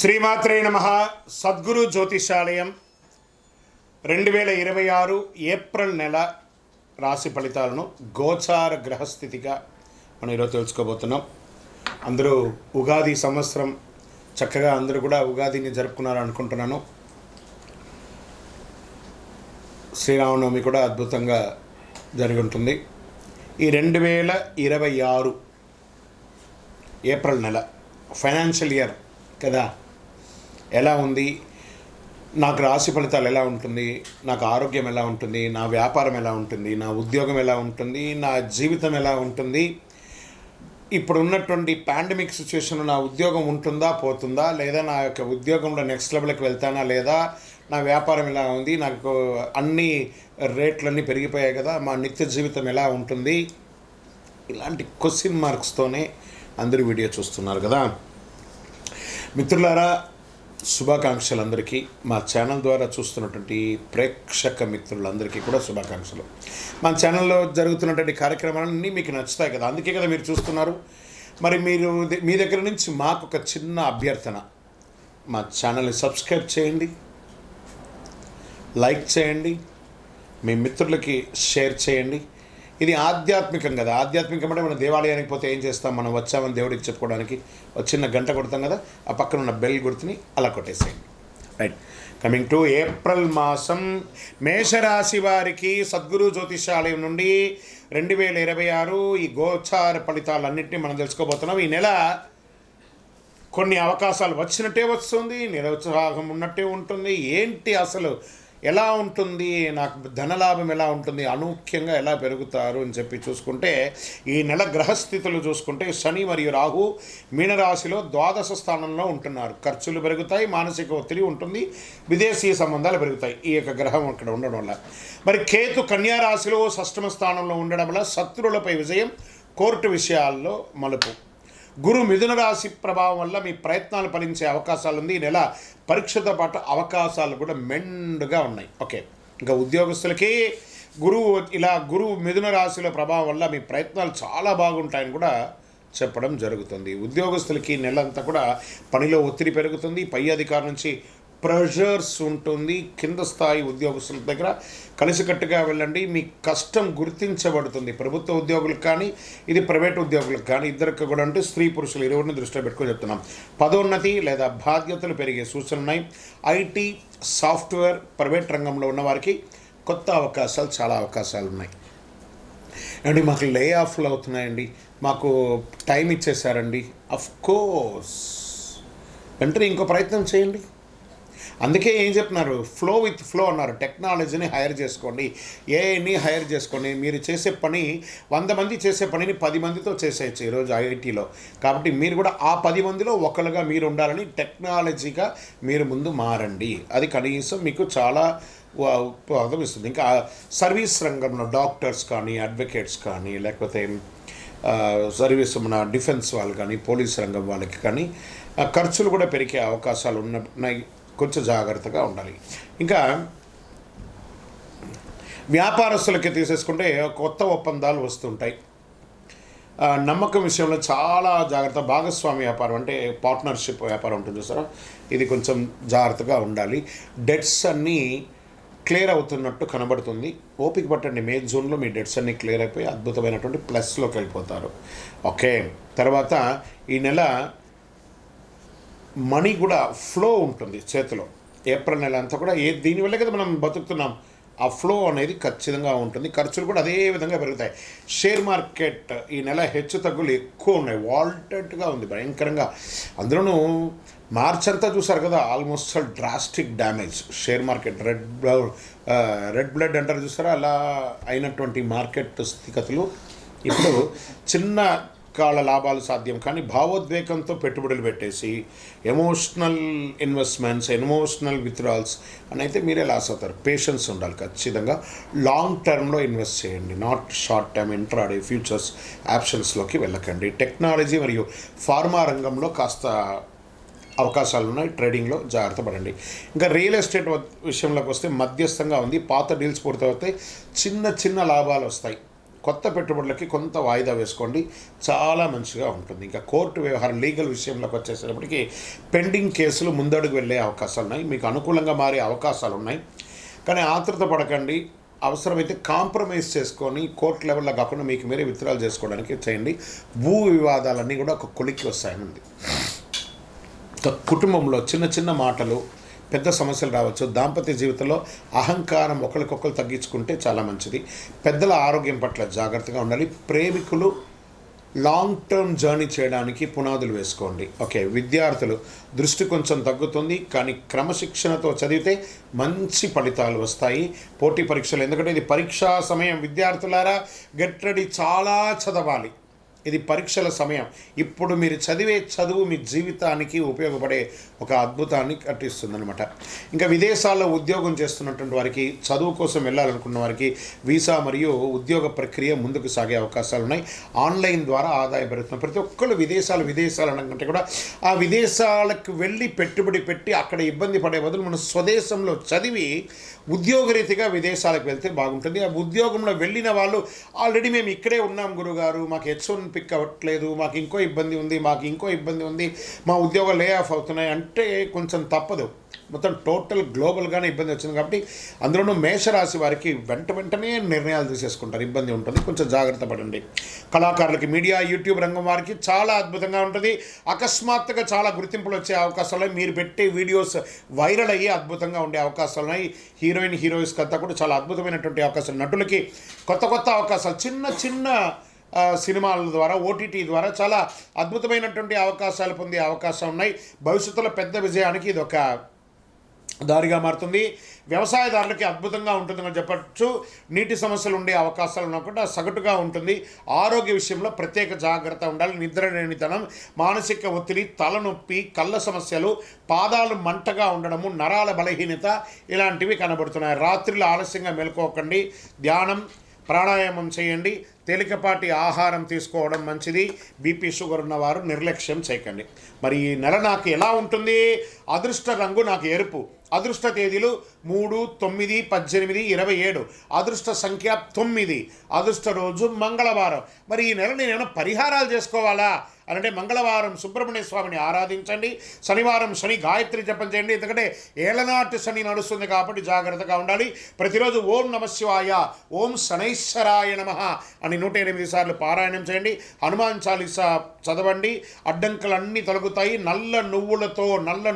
శ్రీమాత్రే నమః. సద్గురు జ్యోతిషాలయం 2026 ఏప్రిల్ నెల రాశి ఫలితాలను గోచార గ్రహస్థితిగా మనం ఈరోజు తెలుసుకోబోతున్నాం. అందరూ ఉగాది సంవత్సరం చక్కగా అందరూ కూడా ఉగాదిని జరుపుకున్నారు అనుకుంటున్నాను. శ్రీరామనవమి కూడా అద్భుతంగా జరిగి ఉంటుంది. ఈ 2026 ఏప్రిల్ నెల ఫైనాన్షియల్ ఇయర్ కదా, ఎలా ఉంది, నాకు రాశి ఫలితాలు ఎలా ఉంటుంది, నాకు ఆరోగ్యం ఎలా ఉంటుంది, నా వ్యాపారం ఎలా ఉంటుంది, నా ఉద్యోగం ఎలా ఉంటుంది, నా జీవితం ఎలా ఉంటుంది, ఇప్పుడు ఉన్నటువంటి పాండమిక్ సిచ్యువేషన్లో నా ఉద్యోగం ఉంటుందా పోతుందా, లేదా నా యొక్క ఉద్యోగంలో నెక్స్ట్ లెవెల్కి వెళ్తానా లేదా, నా వ్యాపారం ఎలా ఉంది, నాకు అన్ని రేట్లన్నీ పెరిగిపోయాయి కదా, మా నిత్య జీవితం ఎలా ఉంటుంది, ఇలాంటి క్వశ్చన్ మార్క్స్తోనే అందరూ వీడియో చూస్తున్నారు కదా. మిత్రులారా, శుభాకాంక్షలందరికీ, మా ఛానల్ ద్వారా చూస్తున్నటువంటి ప్రేక్షక మిత్రులందరికీ కూడా శుభాకాంక్షలు. మా ఛానల్లో జరుగుతున్నటువంటి కార్యక్రమాలన్నీ మీకు నచ్చుతాయి కదా, అందుకే కదా మీరు చూస్తున్నారు. మరి మీ దగ్గర నుంచి మాకు ఒక చిన్న అభ్యర్థన, మా ఛానల్ని సబ్స్క్రైబ్ చేయండి, లైక్ చేయండి, మీ మిత్రులకి షేర్ చేయండి. ఇది ఆధ్యాత్మికం కదా. ఆధ్యాత్మికం అంటే మనం దేవాలయానికి పోతే ఏం చేస్తాం, మనం వచ్చామని దేవుడికి చెప్పుకోవడానికి ఒక చిన్న గంట కొడతాం కదా, ఆ పక్కన ఉన్న బెల్ గుర్తుని అలా కొట్టేసేయండి. రైట్, కమింగ్ టు ఏప్రిల్ మాసం మేషరాశి వారికి సద్గురు జ్యోతిషాలయం నుండి 2026 ఈ గోచార ఫలితాలన్నింటినీ మనం తెలుసుకోబోతున్నాం. ఈ నెల కొన్ని అవకాశాలు వచ్చినట్టే వస్తుంది, నిరుత్సాహం ఉన్నట్టే ఉంటుంది. ఏంటి అసలు ఎలా ఉంటుంది, నాకు ధనలాభం ఎలా ఉంటుంది, అనూఖ్యంగా ఎలా పెరుగుతారు అని చెప్పి చూసుకుంటే, ఈ నెల గ్రహస్థితులు చూసుకుంటే శని మరియు రాహు మీనరాశిలో ద్వాదశ స్థానంలో ఉంటున్నారు. ఖర్చులు పెరుగుతాయి, మానసిక ఒత్తిడి ఉంటుంది, విదేశీ సంబంధాలు పెరుగుతాయి ఈ యొక్క గ్రహం అక్కడ ఉండడం వల్ల. మరి కేతు కన్యా రాశిలో షష్టమ స్థానంలో ఉండడం వల్ల శత్రువులపై విజయం, కోర్టు విషయాల్లో మలుపు. గురు మిథున రాశి ప్రభావం వల్ల మీ ప్రయత్నాలు ఫలించే అవకాశాలు ఉంది. ఈ నెల పరీక్షతో పాటు అవకాశాలు కూడా మెండుగా ఉన్నాయి. ఓకే, ఇంకా ఉద్యోగస్తులకి గురువు మిథున రాశిలో ప్రభావం వల్ల మీ ప్రయత్నాలు చాలా బాగుంటాయని కూడా చెప్పడం జరుగుతుంది. ఉద్యోగస్తులకి నెల అంతా కూడా పనిలో ఒత్తిడి పెరుగుతుంది, పై అధికారి నుంచి ప్రెషర్స్ ఉంటుంది. కింద స్థాయి ఉద్యోగస్తుల దగ్గర కలిసికట్టుగా వెళ్ళండి, మీ కష్టం గుర్తించబడుతుంది. ప్రభుత్వ ఉద్యోగులకు కానీ, ఇది ప్రైవేట్ ఉద్యోగులకు కానీ, ఇద్దరికి కూడా అంటే స్త్రీ పురుషులు ఇరువురిని దృష్టిలో పెట్టుకొని చెప్తున్నాం. పదోన్నతి లేదా బాధ్యతలు పెరిగే సూచనలు ఉన్నాయి. ఐటీ, సాఫ్ట్వేర్, ప్రైవేట్ రంగంలో ఉన్నవారికి కొత్త అవకాశాలు, చాలా అవకాశాలు ఉన్నాయి. అండి మాకు లే ఆఫ్లు అవుతున్నాయండి, మాకు టైం ఇచ్చేసారండి. అఫ్కోర్స్ వెంటనే ఇంకో ప్రయత్నం చేయండి. అందుకే ఏం చెప్తున్నారు, ఫ్లో విత్ ఫ్లో అన్నారు. టెక్నాలజీని హైర్ చేసుకోండి, ఏఐని హైర్ చేసుకోండి. మీరు చేసే పని 100 మంది చేసే పనిని 10 మందితో చేసేయచ్చు ఈరోజు ఐఐటీలో. కాబట్టి మీరు కూడా ఆ 10 మందిలో ఒకరుగా మీరు ఉండాలని టెక్నాలజీగా మీరు ముందు మారండి. అది కనీసం మీకు చాలా ఉపయోగం ఇస్తుంది. ఇంకా సర్వీస్ రంగంలో డాక్టర్స్ కానీ, అడ్వకేట్స్ కానీ, లేకపోతే సర్వీస్ మన డిఫెన్స్ వాళ్ళు కానీ, పోలీస్ రంగం వాళ్ళకి కానీ ఖర్చులు కూడా పెరిగే అవకాశాలు ఉన్నాయి. కొంచెం జాగ్రత్తగా ఉండాలి. ఇంకా వ్యాపారస్తులకి తీసేసుకుంటే కొత్త ఒప్పందాలు వస్తుంటాయి. నమ్మకం విషయంలో చాలా జాగ్రత్త. భాగస్వామి వ్యాపారం అంటే పార్ట్నర్షిప్ వ్యాపారం ఉంటుంది చూసారా, ఇది కొంచెం జాగ్రత్తగా ఉండాలి. డెట్స్ అన్నీ క్లియర్ అవుతున్నట్టు కనబడుతుంది. ఓపిక పట్టండి, మే జూన్లో మీ డెట్స్ అన్నీ క్లియర్ అయిపోయి అద్భుతమైనటువంటి ప్లస్లోకి వెళ్ళిపోతారు. ఓకే, తర్వాత ఈ నెల మనీ కూడా ఫ్లో ఉంటుంది చేతిలో. ఏప్రిల్ నెల అంతా కూడా దీనివల్లే కదా మనం బతుకుతున్నాం. ఆ ఫ్లో అనేది ఖచ్చితంగా ఉంటుంది. ఖర్చులు కూడా అదే విధంగా పెరుగుతాయి. షేర్ మార్కెట్ ఈ నెల హెచ్చు తగ్గులు ఎక్కువ ఉన్నాయి, వాల్టెడ్గా ఉంది భయంకరంగా. అందులోనూ మార్చ్ అంతా చూసారు కదా, almost drastic damage. Share market red blood అంటారు చూసారా, అలా అయినటువంటి మార్కెట్ స్థితిగతులు. ఇప్పుడు చిన్న కాల లాభాలు సాధ్యం, కానీ భావోద్వేగంతో పెట్టుబడులు పెట్టేసి ఎమోషనల్ ఇన్వెస్ట్మెంట్స్, ఎమోషనల్ విత్డ్రాల్స్ అని అయితే మీరే లాస్ అవుతారు. పేషెన్స్ ఉండాలి ఖచ్చితంగా. లాంగ్ టర్మ్లో ఇన్వెస్ట్ చేయండి, not short term intraday futures ఆప్షన్స్లోకి వెళ్ళకండి. టెక్నాలజీ మరియు ఫార్మా రంగంలో కాస్త అవకాశాలు ఉన్నాయి, ట్రేడింగ్లో జాగ్రత్త పడండి. ఇంకా రియల్ ఎస్టేట్ విషయంలోకి వస్తే మధ్యస్థంగా ఉంది. పాత డీల్స్ పూర్తవుతాయి, చిన్న చిన్న లాభాలు వస్తాయి. కొత్త పెట్టుబడులకి కొంత వాయిదా వేసుకోండి, చాలా మంచిగా ఉంటుంది. ఇంకా కోర్టు వ్యవహారం లీగల్ విషయంలోకి వచ్చేసేటప్పటికి పెండింగ్ కేసులు ముందడుగు వెళ్ళే అవకాశాలు ఉన్నాయి, మీకు అనుకూలంగా మారే అవకాశాలు ఉన్నాయి. కానీ ఆతృత పడకండి, అవసరమైతే కాంప్రమైజ్ చేసుకొని కోర్టు లెవెల్లో కాకుండా మీకు మీరే విత్డ్రాల్ చేసుకోవడానికి చేయండి. భూ వివాదాలన్నీ కూడా ఒక కొలిక్కి వస్తాయనుంది. కుటుంబంలో చిన్న చిన్న మాటలు పెద్ద సమస్యలు రావచ్చు. దాంపత్య జీవితంలో అహంకారం ఒకరికొకరు తగ్గించుకుంటే చాలా మంచిది. పెద్దల ఆరోగ్యం పట్ల జాగ్రత్తగా ఉండాలి. ప్రేమికులు లాంగ్ టర్మ్ జర్నీ చేయడానికి పునాదులు వేసుకోండి. ఓకే, విద్యార్థులు దృష్టి కొంచెం తగ్గుతుంది, కానీ క్రమశిక్షణతో చదివితే మంచి ఫలితాలు వస్తాయి. పోటీ పరీక్షలు, ఎందుకంటే ఇది పరీక్షా సమయం. విద్యార్థులారా గెట్ రెడీ, చాలా చదవాలి. ఇది పరీక్షల సమయం. ఇప్పుడు మీరు చదివే చదువు మీ జీవితానికి ఉపయోగపడే ఒక అద్భుతాన్ని కట్టిస్తుందన్నమాట. ఇంకా విదేశాల్లో ఉద్యోగం చేస్తున్నటువంటి వారికి, చదువు కోసం వెళ్ళాలనుకున్న వారికి వీసా మరియు ఉద్యోగ ప్రక్రియ ముందుకు సాగే అవకాశాలు ఉన్నాయి. ఆన్లైన్ ద్వారా ఆదాయం పెరుగుతుంది. ప్రతి ఒక్కళ్ళు విదేశాలు అనకంటే కూడా ఆ విదేశాలకు వెళ్ళి పెట్టుబడి పెట్టి అక్కడ ఇబ్బంది పడే బదులు మన స్వదేశంలో చదివి ఉద్యోగరీతిగా విదేశాలకు వెళ్తే బాగుంటుంది. ఆ ఉద్యోగంలో వెళ్ళిన వాళ్ళు ఆల్రెడీ మేము ఇక్కడే ఉన్నాం గురుగారు, మాకు H1 పిక్ అవ్వట్లేదు, మాకు ఇంకో ఇబ్బంది ఉంది, మా ఉద్యోగాలు లే ఆఫ్ అవుతున్నాయి అంటే కొంచెం తప్పదు. మొత్తం టోటల్ గ్లోబల్గానే ఇబ్బంది వచ్చింది. కాబట్టి అందులోనూ మేషరాశి వారికి వెంటనే నిర్ణయాలు తీసేసుకుంటారు, ఇబ్బంది ఉంటుంది, కొంచెం జాగ్రత్త పడండి. కళాకారులకి, మీడియా, యూట్యూబ్ రంగం వారికి చాలా అద్భుతంగా ఉంటుంది. అకస్మాత్తుగా చాలా గుర్తింపులు వచ్చే అవకాశాలు, మీరు పెట్టే వీడియోస్ వైరల్ అయ్యి అద్భుతంగా ఉండే అవకాశాలు ఉన్నాయి. హీరోయిన్స్కి అంతా కూడా చాలా అద్భుతమైనటువంటి అవకాశాలు. నటులకి కొత్త అవకాశాలు, చిన్న సినిమాల ద్వారా, ఓటీటీ ద్వారా చాలా అద్భుతమైనటువంటి అవకాశాలు పొందే అవకాశం ఉన్నాయి. భవిష్యత్తులో పెద్ద విజయానికి ఇది ఒక దారిగా మారుతుంది. వ్యవసాయదారులకి అద్భుతంగా ఉంటుందని చెప్పచ్చు. నీటి సమస్యలు ఉండే అవకాశాలు ఉన్నప్పుడు సగటుగా ఉంటుంది. ఆరోగ్య విషయంలో ప్రత్యేక జాగ్రత్త ఉండాలి. నిద్రలేనితనం, మానసిక ఒత్తిడి, తలనొప్పి, కళ్ళ సమస్యలు, పాదాలు మంటగా ఉండడము, నరాల బలహీనత ఇలాంటివి కనబడుతున్నాయి. రాత్రిలో ఆలస్యంగా మెలుకోకండి. ధ్యానం, ప్రాణాయామం చేయండి. తేలికపాటి ఆహారం తీసుకోవడం మంచిది. బీపీ, షుగర్ ఉన్నవారు నిర్లక్ష్యం చేయకండి. మరి ఈ నెల నాకు ఎలా ఉంటుంది? అదృష్ట రంగు నాకు ఎరుపు. అదృష్ట తేదీలు 3, 9, 18, 27. అదృష్ట సంఖ్య 9. అదృష్ట రోజు మంగళవారం. మరి ఈ నెల నేను పరిహారాలు చేసుకోవాలా అంటే మంగళవారం సుబ్రహ్మణ్య స్వామిని ఆరాధించండి. శనివారం శని గాయత్రి జపం చేయండి. ఎందుకంటే ఏళ్ళనాటి శని నడుస్తుంది కాబట్టి జాగ్రత్తగా ఉండాలి. ప్రతిరోజు ఓం నమశివాయ, ఓం శనైశ్వరాయ నమః అని 108 సార్లు పారాయణం చేయండి. హనుమాన్ చాలీసా చదవండి. అడ్డంకులన్నీ తొలగుతాయి. నల్ల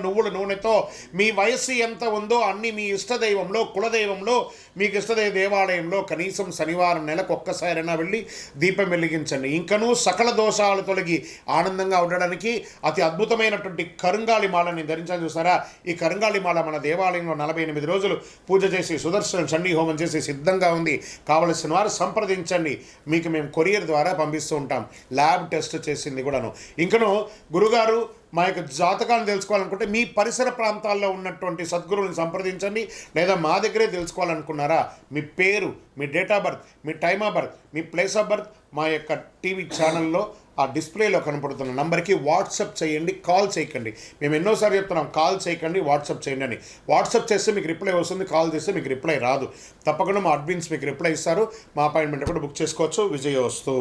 నువ్వుల నూనెతో మీ వయస్సు ఎంత ఉందో అన్ని మీ ఇష్టదైవంలో, కులదైవంలో, మీకు ఇష్టదైవ దేవాలయంలో కనీసం శనివారం నెలకు ఒక్కసారైనా వెళ్ళి దీపం వెలిగించండి. ఇంకనూ సకల దోషాలు తొలగి ఆనందంగా ఉండడానికి అతి అద్భుతమైనటువంటి కరుంగాలి మాలని ధరించాలని చూస్తారా? ఈ కరుంగాలి మాల మన దేవాలయంలో 48 రోజులు పూజ చేసి సుదర్శన చండీ హోమం చేసి సిద్ధంగా ఉంది. కావలసిన వారు సంప్రదించండి. మీకు మేము కొరియర్ ద్వారా పంపిస్తూ ఉంటాం. ల్యాబ్ టెస్ట్ చేసింది కూడాను. ఇంకను గురుగారు మా యొక్క జాతకాలను తెలుసుకోవాలనుకుంటే మీ పరిసర ప్రాంతాల్లో ఉన్నటువంటి సద్గురువుని సంప్రదించండి. లేదా మా దగ్గరే తెలుసుకోవాలనుకున్నారా? మీ పేరు, మీ డేట్ ఆఫ్ బర్త్, మీ టైమ్ ఆఫ్ బర్త్, మీ ప్లేస్ ఆఫ్ బర్త్ మా యొక్క టీవీ ఛానల్లో ఆ డిస్ప్లేలో కనపడుతున్న నంబర్కి వాట్సాప్ చేయండి. కాల్ చేయకండి. మేము ఎన్నోసార్లు చెప్తున్నాం, కాల్ చేయకండి, వాట్సాప్ చేయండి అని. వాట్సాప్ చేస్తే మీకు రిప్లై వస్తుంది, కాల్ చేస్తే మీకు రిప్లై రాదు. తప్పకుండా మా అడ్మిన్స్ మీకు రిప్లై ఇస్తారు. మా అపాయింట్మెంట్ కూడా బుక్ చేసుకోవచ్చు. విజయోస్తు.